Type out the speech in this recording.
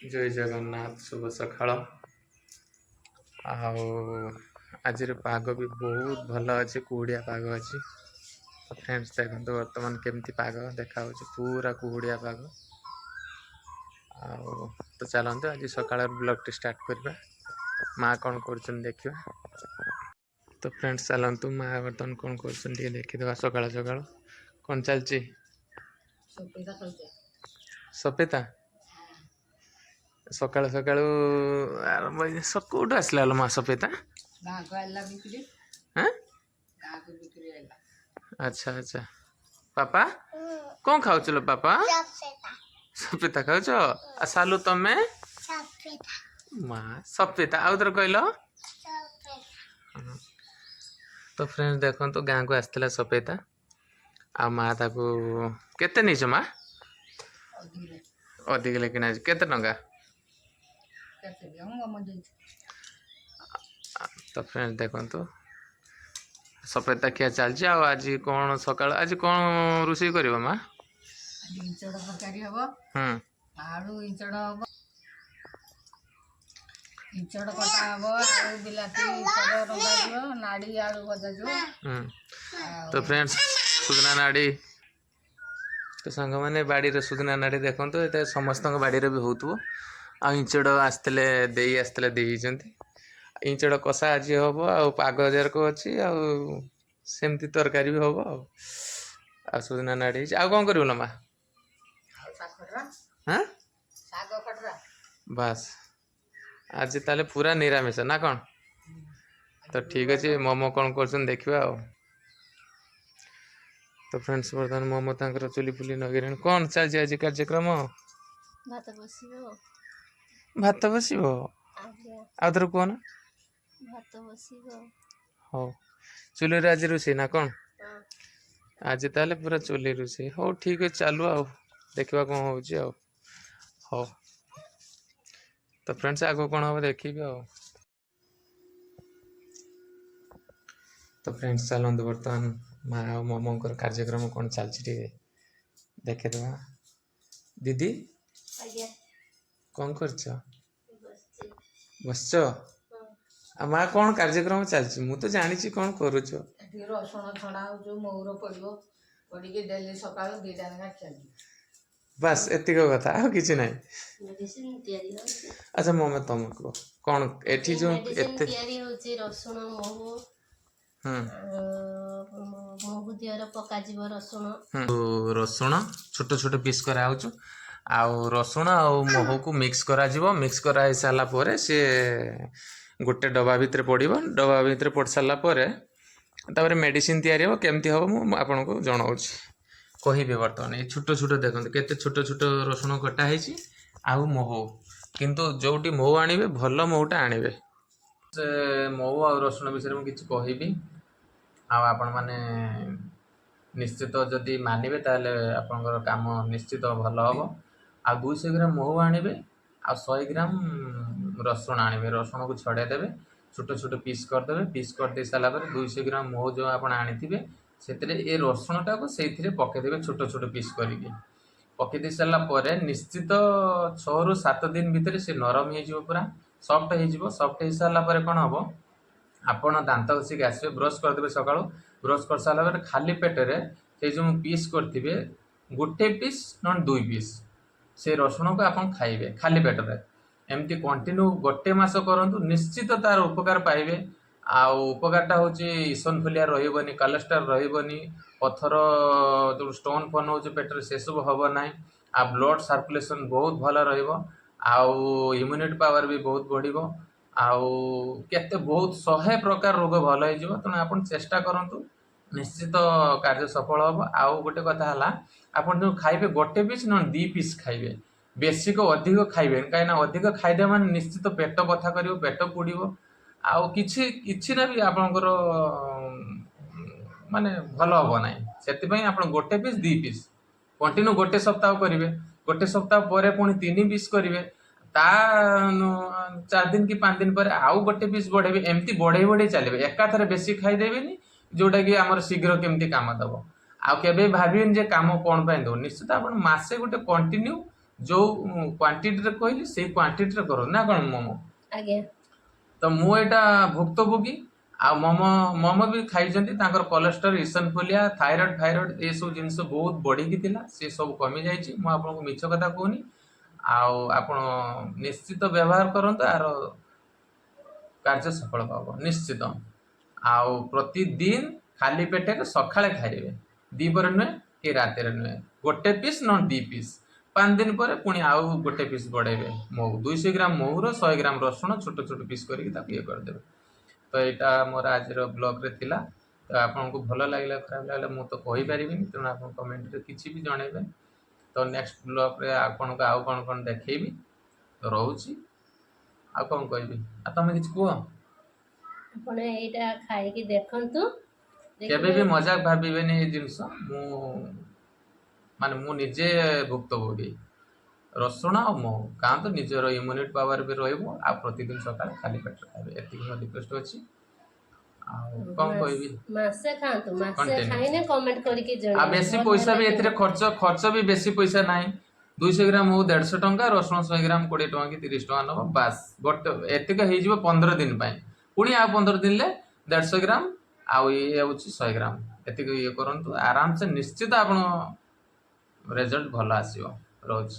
जय जगन्नाथ शुभ सकाळ आज पाग भी बहुत भल अच्छे कुहुड़िया पाग अच्छी तो फ्रेंड्स देखते बर्तमान केमती पाग देखा पूरा कुहुड़िया पाग तो चलते आज सकाळ ब्लॉग टी स्टार्ट करवा माँ कौन कर देखा तो फ्रेंड्स चलतु माँ बर्तमान कौन कर देखीदे सकाळ सकाळ कौन चलची सपेता सकाळ सकाळ कौटू आसला माँ सपेता अच्छा अच्छा पापा कौन खाऊ लो पापा सपेता खाऊ सालू तमे माँ सपेता आउ थे कहल तो फ्रेंड्स देखो तो गाँव को आसला सपेता आ माँ ताको केते नहीं माँ अधिक लेकिन आज केते टंका तो फ्रेंड्स देखो तो सपेता खिया चलती आज कौन सकाळ आज कौन रोषे कर माँ इंचड़ तरकारी हम आलू इंचड़ हम इंचड़ कटा हम आलू बिलाती इंचड़ रंगा नाड़ी आलू भजा जो तो फ्रेंड्स सुदना नाड़ी तो सांग मैंने बाड़ी सुदना नाड़ी देखो ये समस्त बाड़ी भी हो इंचड़ आसते दे इंचड़ कषा आज हम आग जरक अच्छी आमती तरकारी भी हम आ सुदना नाड़ी आ कौन कर माँ हाँ बस आज ताले पूरा निरामिष ना कौन तो ठीक अच्छे मोमो कौन कर देखा तो फ्रेंड्स बर्तमान मोमो तांकर चुली फुली नगे कौन चलती आज कार्यक्रम भात बस आउथर कौन हो चुली आज रोषे ना कौन आज ताले पूरा चुली रोषे हो ठीक है चलू आ देखा कौन हो तो फ्रेंड्स आग कौन हम देखी तो फ्रेंड्स चलते बर्तमान माँ और मोमो कार्यक्रम कौन चलती देखेद दीदी कौन कर बस माँ कौन कार्यक्रम चलती मु तो जानी कौन कर रसुण छड़ा हो मऊर पड़ो पड़ी डेली सका दीटा बस एतिक कथा आ किसी ना अच्छा मम्मी तुम कह कौन एठी जो एते रसुण महू महू दिहर पका रसुण रसुण छोट छोट पीस करा आउ रसुण आ महू को मिक्स करा सारा पर सी गोटे डब्बा भितर पड़ो डब्बा भितर पड़ सारा पर मेडिसिन तैयारी हो केमती हम मुझे आपको जनाऊँ कहे बर्तमान ये छोट छोट देखते केते छोट छोट रसुण कटा है आउ महू किंतु जोटी महू आणवे भल महूटा आणवे से महू आ रसुण विषय में किसी कहबी आपण माने निश्चित जदि मानवे ताले आपनकर काम निश्चित भल हम आ 200 ग्राम महू आणवे आ 100 ग्राम रसुण आणवे रसुण को छड़े देवे छोट छोट पीस करदे पीस कर दे सारा 200 ग्राम महू जो आप आनी से रसुणटा को से पकईदे छोट छोट पीस करके पकईदे सारापर निश्चित 6 ରୁ 7 दिन भितर से नरम हो पूरा सफ्ट हो सारापर कौन हम आपण दांत घसिक आसवे ब्रश करदे सका ब्रश कर सारापर खाली पेटे से जो पीस करेंगे गोटे पीस न 2 पीस से रसुण को आप खाइबे खाली पेटे एमती कंटिन्यू गोटे मास करूँ निश्चित तार उपकार पाइबे उपकारटा हूँ ईसनफुलिया रही कोलेस्ट्रॉल रही पथर जो स्टोन फोन हो पेटर से सब हम ना आ ब्लड सर्कुलेशन बहुत भल इम्यूनिटी पावर भी बहुत बढ़ आते बहुत 100 प्रकार रोग भल हो तेणु आप चेष्टा करूँ निश्चित कार्य सफल हम आउ गोटे कथा है आप जो खाइबे गोटे पीस न 2 पीस खाइबे बेसी को अधिक खाइबे कहीं अधिक खाइदे मान निश्चित पेट कथा कर पेट पोड़ो आउ किछि ना भी आपनकर माने भल हम ना से आप गोटे पीस 2 पीस कंटिन्यू गोटे सप्ताह करेंगे गोटे सप्ताह पर पुणी 3 पीस करेंगे ता 4 दिन कि 5 दिन पर आउ गोटे पीस बढ़े एमती बढ़े बढ़े चलिए एकाथरे बेसी खाईदेवेनि जोटा कि आमर शीघ्र केमती काम दब आउ के भाविन जे काम कौन दो निश्चित आप मसे गोटे कंटिन्यू जो क्वांटिटी रे कहली से क्वांटिटी रे करो ना कौन मोमो। आज्ञा तो मु एटा भुक्तभोगी आ मोमो मोमो भी खाइछन्ती तांकर कोलेस्ट्रॉल इसनफुलिया थायराइड फायराइड ए सब जिंस बहुत बढ़ी की थिला से सब कमी जाइछि। मु आपन को मिछ कथा कहूनी आउ आपण निश्चित व्यवहार करंतु आरो कार्य सफल पाबो निश्चित। आउ प्रतिदिन खाली पेटे सकाळे खाइबे दीपर नुहे कि रात नुहे गोटे पीस न 2 पीस 5 दिन पर पुणी आउ गोटे पीस बढ़ेबे महू 200 ग्राम महूर 100 ग्राम रसुण छोट छोट पीस करके ये करदेवे। तो यहाँ मोर आज ब्लॉग रे थिला। तो आपको भल लगे खराब लगे मुझे तो कही पारि तेणु आप कमेंट किसी भी जनइबे। तो नेक्स्ट ब्लॉग रे आपन को आउ कौन कौन देखी तो रोची आ कौन कहबी आ तुम किसी कह आपण एटा खाई की देखंतु केबे भी मजाक भाबिबेनी ये जिनस मु माने मु निजे भुक्तभोगी रसुण और महू खातु निजर इम्यूनिटी पावर भी रहिबो आ प्रतिदिन सकाळे खाली पेट खाइबे एतिक मो रिक्वेस्ट अछि। आ कौन कहबी मासे खांतु मासे Continue. खाइने कमेंट करके जण आ बेसी पैसा भी एथिरे खर्च भी बेसी पैसा नाही 200 ग्राम महू 150 टंका रसुण 100 ग्राम 20 टंका कि 30 टंका नब बास गोटे एतिक हे जिवो 15 दिन पई पुणी आ 15 दिन ले 150 ग्राम आ ये होची 100 ग्राम एतिक ये करंतु आराम से निश्चित आपण रिजल्ट भल आसीबो रोज।